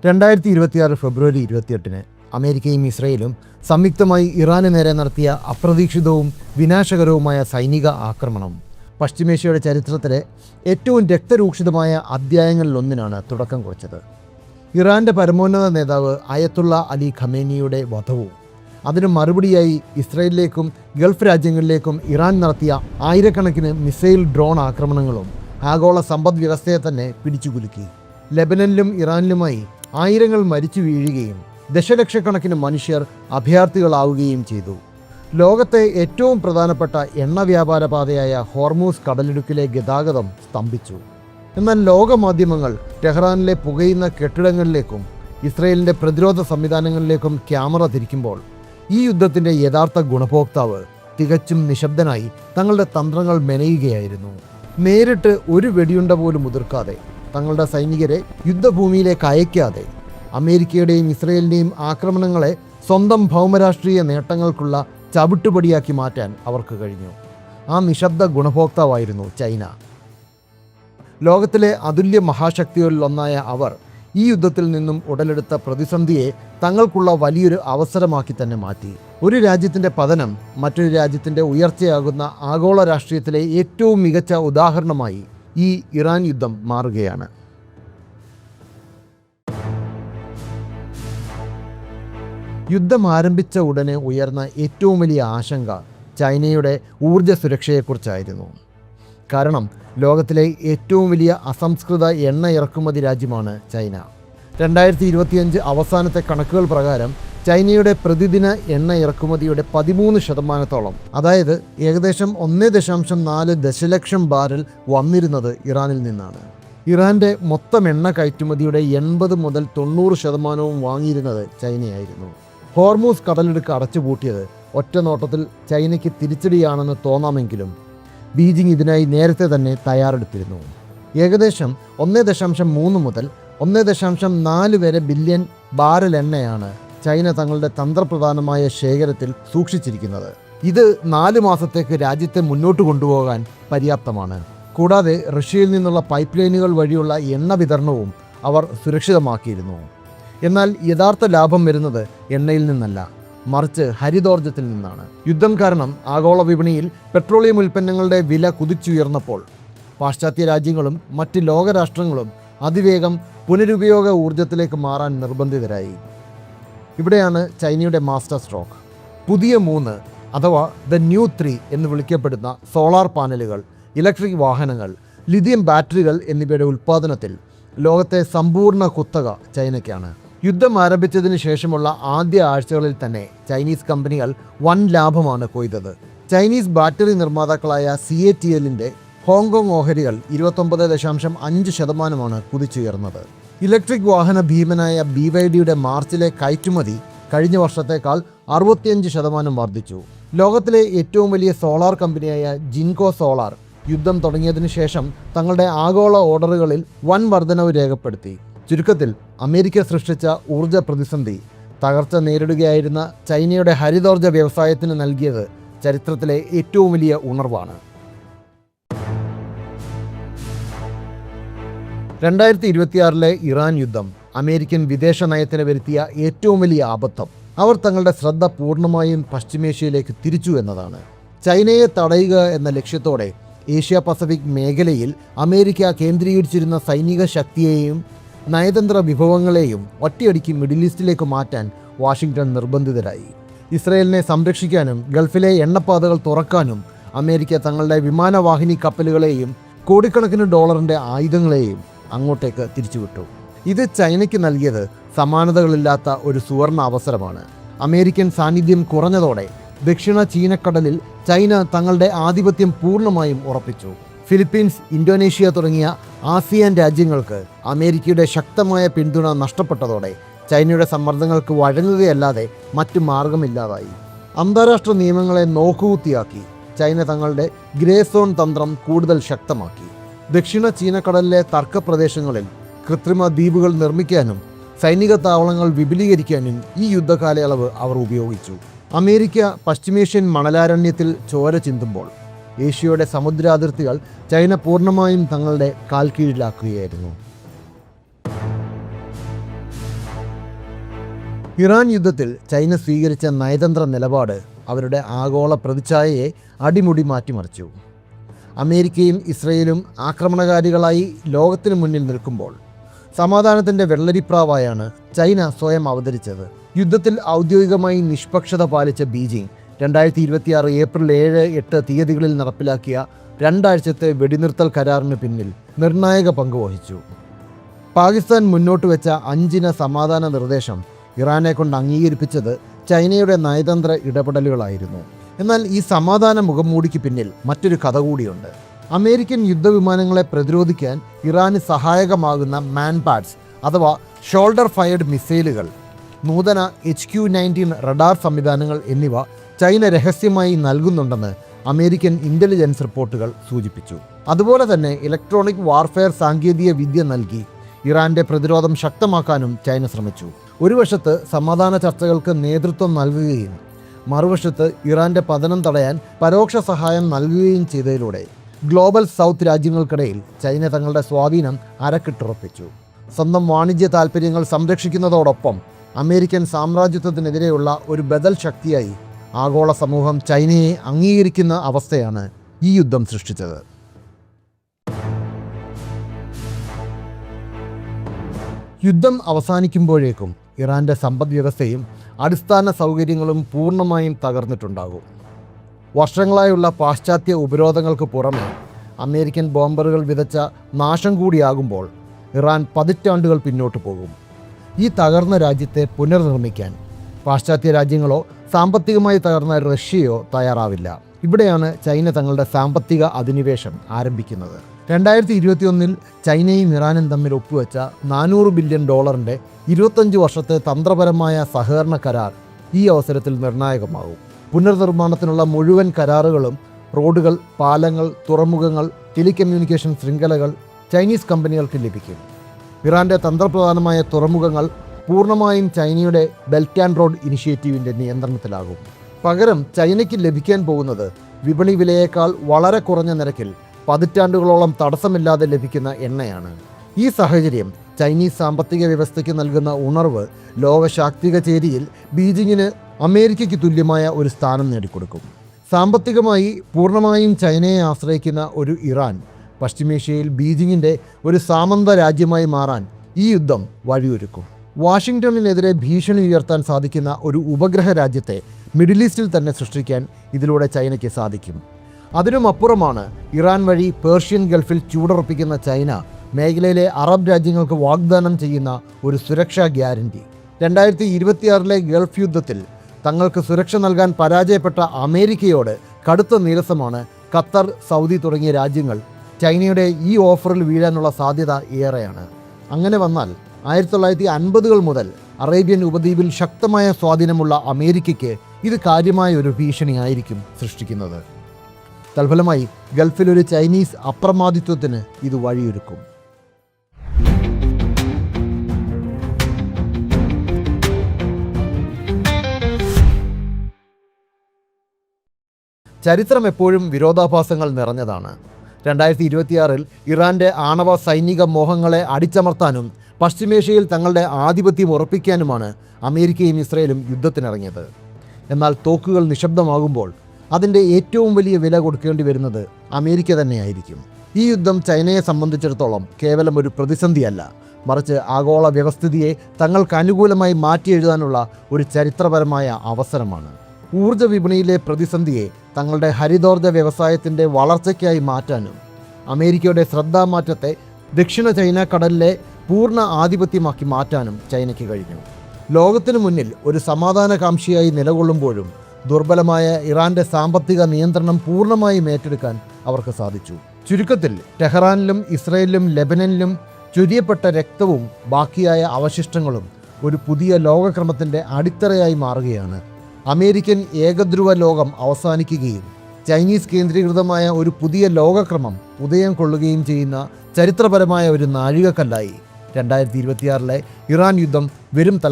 2026 ഫെബ്രുവരി 28-ന് അമേരിക്കയും ഇസ്രയേലും സംയുക്തമായി ഇറാന് നേരെ നടത്തിയ അപ്രതീക്ഷിതവും വിനാശകരവുമായ സൈനിക ആക്രമണം പശ്ചിമേഷ്യയുടെ ചരിത്രത്തിലെ ഏറ്റവും രക്തരൂക്ഷിതമായ അധ്യായങ്ങളിലൊന്നിനാണ് തുടക്കം കുറിച്ചത്. ഇറാന്റെ പരമോന്നത നേതാവ് അയത്തുള്ള അലി ഖമേനിയുടെ വധവും അതിന് മറുപടിയായി ഇസ്രയേലിലേക്കും ഗൾഫ് രാജ്യങ്ങളിലേക്കും ഇറാൻ നടത്തിയ ആയിരക്കണക്കിന് മിസൈൽ ഡ്രോൺ ആക്രമണങ്ങളും ആഗോള സമ്പദ് വ്യവസ്ഥയെ തന്നെ പിടിച്ചുകുലുക്കി. ലെബനനിലും ഇറാനിലുമായി ആയിരങ്ങൾ മരിച്ചു വീഴുകയും ദശലക്ഷക്കണക്കിന് മനുഷ്യർ അഭയാർത്ഥികളാവുകയും ചെയ്തു. ലോകത്തെ ഏറ്റവും പ്രധാനപ്പെട്ട എണ്ണ വ്യാപാര പാതയായ ഹോർമൂസ് കടലിടുക്കിലെ ഗതാഗതം സ്തംഭിച്ചു. എന്നാൽ ലോകമാധ്യമങ്ങൾ ടെഹ്റാനിലെ പുകയുന്ന കെട്ടിടങ്ങളിലേക്കും ഇസ്രയേലിൻ്റെ പ്രതിരോധ സംവിധാനങ്ങളിലേക്കും ക്യാമറ തിരിക്കുമ്പോൾ ഈ യുദ്ധത്തിൻ്റെ യഥാർത്ഥ ഗുണഭോക്താവ് തികച്ചും നിശബ്ദനായി തങ്ങളുടെ തന്ത്രങ്ങൾ മെനയുകയായിരുന്നു. നേരിട്ട് ഒരു വെടിയുണ്ട പോലും ഉതിർക്കാതെ, തങ്ങളുടെ സൈനികരെ യുദ്ധഭൂമിയിലേക്ക് അയക്കാതെ അമേരിക്കയുടെയും ഇസ്രയേലിൻ്റെയും ആക്രമണങ്ങളെ സ്വന്തം ഭൗമരാഷ്ട്രീയ നേട്ടങ്ങൾക്കുള്ള ചവിട്ടുപടിയാക്കി മാറ്റാൻ അവർക്ക് കഴിഞ്ഞു. ആ നിശബ്ദ ഗുണഭോക്താവായിരുന്നു ചൈന. ലോകത്തിലെ അതുല്യ മഹാശക്തികളിലൊന്നായ അവർ ഈ യുദ്ധത്തിൽ നിന്നും ഉടലെടുത്ത പ്രതിസന്ധിയെ തങ്ങൾക്കുള്ള വലിയൊരു അവസരമാക്കി തന്നെ മാറ്റി. ഒരു രാജ്യത്തിൻ്റെ പതനം മറ്റൊരു രാജ്യത്തിൻ്റെ ഉയർച്ചയാകുന്ന ആഗോള രാഷ്ട്രീയത്തിലെ ഏറ്റവും മികച്ച ഉദാഹരണമായി ഈ ഇറാൻ യുദ്ധം മാറുകയാണ്. യുദ്ധം ആരംഭിച്ച ഉടനെ ഉയർന്ന ഏറ്റവും വലിയ ആശങ്ക ചൈനയുടെ ഊർജ്ജ സുരക്ഷയെക്കുറിച്ചായിരുന്നു. കാരണം ലോകത്തിലെ ഏറ്റവും വലിയ അസംസ്കൃത എണ്ണ ഇറക്കുമതി രാജ്യമാണ് ചൈന. 2025 അവസാനത്തെ കണക്കുകൾ പ്രകാരം ചൈനയുടെ പ്രതിദിന എണ്ണ ഇറക്കുമതിയുടെ 13%, അതായത് ഏകദേശം 1.4 ദശലക്ഷം ബാരൽ വന്നിരുന്നത് ഇറാനിൽ നിന്നാണ്. ഇറാന്റെ മൊത്തം എണ്ണ കയറ്റുമതിയുടെ 80 മുതൽ 90% വാങ്ങിയിരുന്നത് ചൈനയായിരുന്നു. ഹോർമൂസ് കടലിടുക്ക് അടച്ചുപൂട്ടിയത് ഒറ്റ നോട്ടത്തിൽ ചൈനയ്ക്ക് തിരിച്ചടിയാണെന്ന് തോന്നാമെങ്കിലും ബീജിംഗ് ഇതിനായി നേരത്തെ തന്നെ തയ്യാറെടുത്തിരുന്നു. ഏകദേശം 1.3 മുതൽ 1.4 വരെ ബില്യൺ ബാരൽ എണ്ണയാണ് ചൈന തങ്ങളുടെ തന്ത്രപ്രധാനമായ ശേഖരത്തിൽ സൂക്ഷിച്ചിരിക്കുന്നത്. ഇത് 4 മാസത്തേക്ക് രാജ്യത്തെ മുന്നോട്ട് കൊണ്ടുപോകാൻ പര്യാപ്തമാണ്. കൂടാതെ റഷ്യയിൽ നിന്നുള്ള പൈപ്പ് ലൈനുകൾ വഴിയുള്ള എണ്ണ വിതരണവും അവർ സുരക്ഷിതമാക്കിയിരുന്നു. എന്നാൽ യഥാർത്ഥ ലാഭം വരുന്നത് എണ്ണയിൽ നിന്നല്ല, മറിച്ച് ഹരിതോർജ്ജത്തിൽ നിന്നാണ്. യുദ്ധം കാരണം ആഗോള വിപണിയിൽ പെട്രോളിയം ഉൽപ്പന്നങ്ങളുടെ വില കുതിച്ചുയർന്നപ്പോൾ പാശ്ചാത്യ രാജ്യങ്ങളും മറ്റ് ലോകരാഷ്ട്രങ്ങളും അതിവേഗം പുനരുപയോഗ ഊർജ്ജത്തിലേക്ക് മാറാൻ നിർബന്ധിതരായി. ഇവിടെയാണ് ചൈനയുടെ മാസ്റ്റർ സ്ട്രോക്ക്. പുതിയ 3 അഥവാ ദ ന്യൂ 3 എന്ന് വിളിക്കപ്പെടുന്ന സോളാർ പാനലുകൾ, ഇലക്ട്രിക് വാഹനങ്ങൾ, ലിഥിയം ബാറ്ററികൾ എന്നിവയുടെ ഉൽപ്പാദനത്തിൽ ലോകത്തെ സമ്പൂർണ്ണ കുത്തക ചൈനയ്ക്കാണ്. യുദ്ധം ആരംഭിച്ചതിന് ശേഷമുള്ള ആദ്യ ആഴ്ചകളിൽ തന്നെ ചൈനീസ് കമ്പനികൾ വൻ ലാഭമാണ് കൊയ്തത്. ചൈനീസ് ബാറ്ററി നിർമ്മാതാക്കളായ CATLന്റെ ഹോങ്കോങ് ഓഹരികൾ 29.5% കുതിച്ചുയർന്നത്. ഇലക്ട്രിക് വാഹന ഭീമനായ BYDയുടെ മാർച്ചിലെ കയറ്റുമതി കഴിഞ്ഞ വർഷത്തേക്കാൾ 65% വർദ്ധിച്ചു. ലോകത്തിലെ ഏറ്റവും വലിയ സോളാർ കമ്പനിയായ ജിൻകോ സോളാർ യുദ്ധം തുടങ്ങിയതിനു ശേഷം തങ്ങളുടെ ആഗോള ഓർഡറുകളിൽ വൻ വർധനവ് രേഖപ്പെടുത്തി. ചുരുക്കത്തിൽ അമേരിക്ക സൃഷ്ടിച്ച ഊർജ്ജ പ്രതിസന്ധി തകർച്ച നേരിടുകയായിരുന്ന ചൈനയുടെ ഹരിതോർജ്ജ വ്യവസായത്തിന് നൽകിയത് ചരിത്രത്തിലെ ഏറ്റവും വലിയ ഉണർവാണ്. 2026 ഇറാൻ യുദ്ധം അമേരിക്കൻ വിദേശ നയത്തിന് വരുത്തിയ ഏറ്റവും വലിയ അബദ്ധം അവർ തങ്ങളുടെ ശ്രദ്ധ പൂർണ്ണമായും പശ്ചിമേഷ്യയിലേക്ക് തിരിച്ചു എന്നതാണ്. ചൈനയെ തടയുക എന്ന ലക്ഷ്യത്തോടെ ഏഷ്യ പസഫിക് മേഖലയിൽ അമേരിക്ക കേന്ദ്രീകരിച്ചിരുന്ന സൈനിക ശക്തിയെയും നയതന്ത്ര വിഭവങ്ങളെയും ഒറ്റയടിക്ക് മിഡിൽ ഈസ്റ്റിലേക്ക് മാറ്റാൻ വാഷിംഗ്ടൺ നിർബന്ധിതരായി. ഇസ്രയേലിനെ സംരക്ഷിക്കാനും ഗൾഫിലെ എണ്ണപ്പാതകൾ തുറക്കാനും അമേരിക്ക തങ്ങളുടെ വിമാനവാഹിനി കപ്പലുകളെയും കോടിക്കണക്കിന് ഡോളറിൻ്റെ ആയുധങ്ങളെയും അങ്ങോട്ടേക്ക് തിരിച്ചുവിട്ടു. ഇത് ചൈനയ്ക്ക് നൽകിയത് സമാനതകളില്ലാത്ത ഒരു സുവർണ അവസരമാണ്. അമേരിക്കൻ സാന്നിധ്യം കുറഞ്ഞതോടെ ദക്ഷിണ ചീനക്കടലിൽ ചൈന തങ്ങളുടെ ആധിപത്യം പൂർണ്ണമായും ഉറപ്പിച്ചു. ഫിലിപ്പീൻസ്, ഇന്തോനേഷ്യ തുടങ്ങിയ ആസിയാൻ രാജ്യങ്ങൾക്ക് അമേരിക്കയുടെ ശക്തമായ പിന്തുണ നഷ്ടപ്പെട്ടതോടെ ചൈനയുടെ സമ്മർദ്ദങ്ങൾക്ക് വഴങ്ങുകയല്ലാതെ മറ്റു മാർഗമില്ലാതായി. അന്താരാഷ്ട്ര നിയമങ്ങളെ നോക്കുകുത്തിയാക്കി ചൈന തങ്ങളുടെ ഗ്രേ സോൺ തന്ത്രം കൂടുതൽ ശക്തമാക്കി. ദക്ഷിണ ചീനക്കടലിലെ തർക്കപ്രദേശങ്ങളിൽ കൃത്രിമ ദ്വീപുകൾ നിർമ്മിക്കാനും സൈനിക താവളങ്ങൾ വിപുലീകരിക്കാനും ഈ യുദ്ധകാലയളവ് അവർ ഉപയോഗിച്ചു. അമേരിക്ക പശ്ചിമേഷ്യൻ മണലാരണ്യത്തിൽ ചോര ചിന്തുമ്പോൾ ഏഷ്യയുടെ സമുദ്രാതിർത്തികൾ ചൈന പൂർണ്ണമായും തങ്ങളുടെ കാൽക്കീഴിലാക്കുകയായിരുന്നു. ഇറാൻ യുദ്ധത്തിൽ ചൈന സ്വീകരിച്ച നയതന്ത്ര നിലപാട് അവരുടെ ആഗോള പ്രതിച്ഛായയെ അടിമുടി മാറ്റിമറിച്ചു. അമേരിക്കയും ഇസ്രയേലും ആക്രമണകാരികളായി ലോകത്തിന് മുന്നിൽ നിൽക്കുമ്പോൾ സമാധാനത്തിൻ്റെ വെള്ളരിപ്രാവായാണ് ചൈന സ്വയം അവതരിച്ചത്. യുദ്ധത്തിൽ ഔദ്യോഗികമായി നിഷ്പക്ഷത പാലിച്ച ബീജിംഗ് 2026 ഏപ്രിൽ 7-8 തീയതികളിൽ നടപ്പിലാക്കിയ 2 ആഴ്ചത്തെ വെടിനിർത്തൽ കരാറിന് പിന്നിൽ നിർണായക പങ്ക് വഹിച്ചു. പാകിസ്ഥാൻ മുന്നോട്ട് വെച്ച 5 ഇന സമാധാന നിർദ്ദേശം ഇറാനെ കൊണ്ട് അംഗീകരിപ്പിച്ചത് ചൈനയുടെ നയതന്ത്ര ഇടപെടലുകളായിരുന്നു. എന്നാൽ ഈ സമാധാന മുഖംമൂടിക്ക് പിന്നിൽ മറ്റൊരു കഥ കൂടിയുണ്ട്. അമേരിക്കൻ യുദ്ധവിമാനങ്ങളെ പ്രതിരോധിക്കാൻ ഇറാന് സഹായകമാകുന്ന മാൻപാഡ്സ് അഥവാ ഷോൾഡർ ഫയർഡ് മിസൈലുകൾ, നൂതന HQ-19 റഡാർ സംവിധാനങ്ങൾ എന്നിവ ചൈന രഹസ്യമായി നൽകുന്നുണ്ടെന്ന് അമേരിക്കൻ ഇൻ്റലിജൻസ് റിപ്പോർട്ടുകൾ സൂചിപ്പിച്ചു. അതുപോലെ തന്നെ ഇലക്ട്രോണിക് വാർഫെയർ സാങ്കേതിക വിദ്യ നൽകി ഇറാന്റെ പ്രതിരോധം ശക്തമാക്കാനും ചൈന ശ്രമിച്ചു. ഒരു വശത്ത് സമാധാന ചർച്ചകൾക്ക് നേതൃത്വം നൽകുകയും മറുവശത്ത് ഇറാന്റെ പതനം തടയാൻ പരോക്ഷ സഹായം നൽകുകയും ചെയ്തതിലൂടെ ഗ്ലോബൽ സൗത്ത് രാജ്യങ്ങൾക്കിടയിൽ ചൈന തങ്ങളുടെ സ്വാധീനം അരക്കിട്ടുറപ്പിച്ചു. സ്വന്തം വാണിജ്യ താൽപ്പര്യങ്ങൾ സംരക്ഷിക്കുന്നതോടൊപ്പം അമേരിക്കൻ സാമ്രാജ്യത്വത്തിനെതിരെയുള്ള ഒരു ബദൽ ശക്തിയായി ആഗോള സമൂഹം ചൈനയെ അംഗീകരിക്കുന്ന അവസ്ഥയാണ് ഈ യുദ്ധം സൃഷ്ടിച്ചത്. യുദ്ധം അവസാനിക്കുമ്പോഴേക്കും ഇറാന്റെ സമ്പദ് വ്യവസ്ഥയും അടിസ്ഥാന സൗകര്യങ്ങളും പൂർണ്ണമായും തകർന്നിട്ടുണ്ടാകും. വർഷങ്ങളായുള്ള പാശ്ചാത്യ ഉപരോധങ്ങൾക്ക് പുറമെ അമേരിക്കൻ ബോംബറുകൾ വിതച്ച നാശം കൂടിയാകുമ്പോൾ ഇറാൻ പതിറ്റാണ്ടുകൾ പിന്നോട്ട് പോകും. ഈ തകർന്ന രാജ്യത്തെ പുനർനിർമ്മിക്കാൻ പാശ്ചാത്യ രാജ്യങ്ങളോ സാമ്പത്തികമായി തകർന്ന റഷ്യയോ തയ്യാറാവില്ല. ഇവിടെയാണ് ചൈന തങ്ങളുടെ സാമ്പത്തിക അധിനിവേശം ആരംഭിക്കുന്നത്. 2021 ചൈനയും ഇറാനും തമ്മിൽ ഒപ്പുവെച്ച $400 ബില്യൺ 25 വർഷത്തെ തന്ത്രപരമായ സഹകരണ കരാർ ഈ അവസരത്തിൽ നിർണായകമാകും. പുനർനിർമ്മാണത്തിനുള്ള മുഴുവൻ കരാറുകളും റോഡുകൾ, പാലങ്ങൾ, തുറമുഖങ്ങൾ, ടെലികമ്മ്യൂണിക്കേഷൻ ശൃംഖലകൾ ചൈനീസ് കമ്പനികൾക്ക് ലഭിക്കും. ഇറാന്റെ തന്ത്രപ്രധാനമായ തുറമുഖങ്ങൾ പൂർണ്ണമായും ചൈനയുടെ ബെൽറ്റ് ആൻഡ് റോഡ് ഇനിഷ്യേറ്റീവിൻ്റെ നിയന്ത്രണത്തിലാകും. പകരം ചൈനയ്ക്ക് ലഭിക്കാൻ പോകുന്നത് വിപണി വിലയേക്കാൾ വളരെ കുറഞ്ഞ നിരക്കിൽ പതിറ്റാണ്ടുകളോളം തടസ്സമില്ലാതെ ലഭിക്കുന്ന എണ്ണയാണ്. ഈ സാഹചര്യം ചൈനീസ് സാമ്പത്തിക വ്യവസ്ഥയ്ക്ക് നൽകുന്ന ഉണർവ് ലോകശാക്തിക ചേരിയിൽ ബീജിങ്ങിന് അമേരിക്കയ്ക്ക് തുല്യമായ ഒരു സ്ഥാനം നേടിക്കൊടുക്കും. സാമ്പത്തികമായി പൂർണ്ണമായും ചൈനയെ ആശ്രയിക്കുന്ന ഒരു ഇറാൻ പശ്ചിമേഷ്യയിൽ ബീജിങ്ങിൻ്റെ ഒരു സാമന്ത രാജ്യമായി മാറാൻ ഈ യുദ്ധം വഴിയൊരുക്കും. വാഷിങ്ടണിനെതിരെ ഭീഷണി ഉയർത്താൻ സാധിക്കുന്ന ഒരു ഉപഗ്രഹ രാജ്യത്തെ മിഡിൽ ഈസ്റ്റിൽ തന്നെ സൃഷ്ടിക്കാൻ ഇതിലൂടെ ചൈനയ്ക്ക് സാധിക്കും. അതിനുമപ്പുറമാണ് ഇറാൻ വഴി പേർഷ്യൻ ഗൾഫിൽ ചൂടുറപ്പിക്കുന്ന ചൈന മേഖലയിലെ അറബ് രാജ്യങ്ങൾക്ക് വാഗ്ദാനം ചെയ്യുന്ന ഒരു സുരക്ഷാ ഗ്യാരണ്ടി. 2026 ഗൾഫ് യുദ്ധത്തിൽ തങ്ങൾക്ക് സുരക്ഷ നൽകാൻ പരാജയപ്പെട്ട അമേരിക്കയോട് കടുത്ത നീരസമാണ് ഖത്തർ, സൗദി തുടങ്ങിയ രാജ്യങ്ങൾ. ചൈനയുടെ ഈ ഓഫറിൽ വീഴാനുള്ള സാധ്യത ഏറെയാണ്. അങ്ങനെ വന്നാൽ 1950 മുതൽ അറേബ്യൻ ഉപദ്വീപിൽ ശക്തമായ സ്വാധീനമുള്ള അമേരിക്കയ്ക്ക് ഇത് കാര്യമായ ഒരു ഭീഷണിയായിരിക്കും സൃഷ്ടിക്കുന്നത്. തൽഫലമായി ഗൾഫിലൊരു ചൈനീസ് അപ്രമാദിത്വത്തിന് ഇത് വഴിയൊരുക്കും. ചരിത്രം എപ്പോഴും വിരോധാഭാസങ്ങൾ നിറഞ്ഞതാണ്. 2026 ഇറാന്റെ ആണവ സൈനിക മോഹങ്ങളെ അടിച്ചമർത്താനും പശ്ചിമേഷ്യയിൽ തങ്ങളുടെ ആധിപത്യം ഉറപ്പിക്കാനുമാണ് അമേരിക്കയും ഇസ്രയേലും യുദ്ധത്തിനിറങ്ങിയത്. എന്നാൽ തോക്കുകൾ നിശബ്ദമാകുമ്പോൾ അതിൻ്റെ ഏറ്റവും വലിയ വില കൊടുക്കേണ്ടി വരുന്നത് അമേരിക്ക തന്നെയായിരിക്കും. ഈ യുദ്ധം ചൈനയെ സംബന്ധിച്ചിടത്തോളം കേവലം ഒരു പ്രതിസന്ധിയല്ല, മറിച്ച് ആഗോള വ്യവസ്ഥിതിയെ തങ്ങൾക്ക് അനുകൂലമായി മാറ്റിയെഴുതാനുള്ള ഒരു ചരിത്രപരമായ അവസരമാണ്. ഊർജ്ജ വിപണിയിലെ പ്രതിസന്ധിയെ തങ്ങളുടെ ഹരിതോർജ്ജ വ്യവസായത്തിൻ്റെ വളർച്ചയ്ക്കായി മാറ്റാനും അമേരിക്കയുടെ ശ്രദ്ധാമാറ്റത്തെ ദക്ഷിണ ചൈന കടലിലെ പൂർണ്ണ ആധിപത്യമാക്കി മാറ്റാനും ചൈനയ്ക്ക് കഴിഞ്ഞു. ലോകത്തിനു മുന്നിൽ ഒരു സമാധാനകാംക്ഷിയായി നിലകൊള്ളുമ്പോഴും ദുർബലമായ ഇറാന്റെ സാമ്പത്തിക നിയന്ത്രണം പൂർണ്ണമായും ഏറ്റെടുക്കാൻ അവർക്ക് സാധിച്ചു. ചുരുക്കത്തിൽ ടെഹ്റാനിലും ഇസ്രയേലിലും ലെബനനിലും ചൊരിയപ്പെട്ട രക്തവും ബാക്കിയായ അവശിഷ്ടങ്ങളും ഒരു പുതിയ ലോകക്രമത്തിൻ്റെ അടിത്തറയായി മാറുകയാണ്. അമേരിക്കൻ ഏകധ്രുവ ലോകം അവസാനിക്കുകയും ചൈനീസ് കേന്ദ്രീകൃതമായ ഒരു പുതിയ ലോകക്രമം ഉദയം കൊള്ളുകയും ചെയ്യുന്ന ചരിത്രപരമായ ഒരു നാഴികക്കല്ലായി 2026 ഇറാൻ യുദ്ധം വരും തലമുറ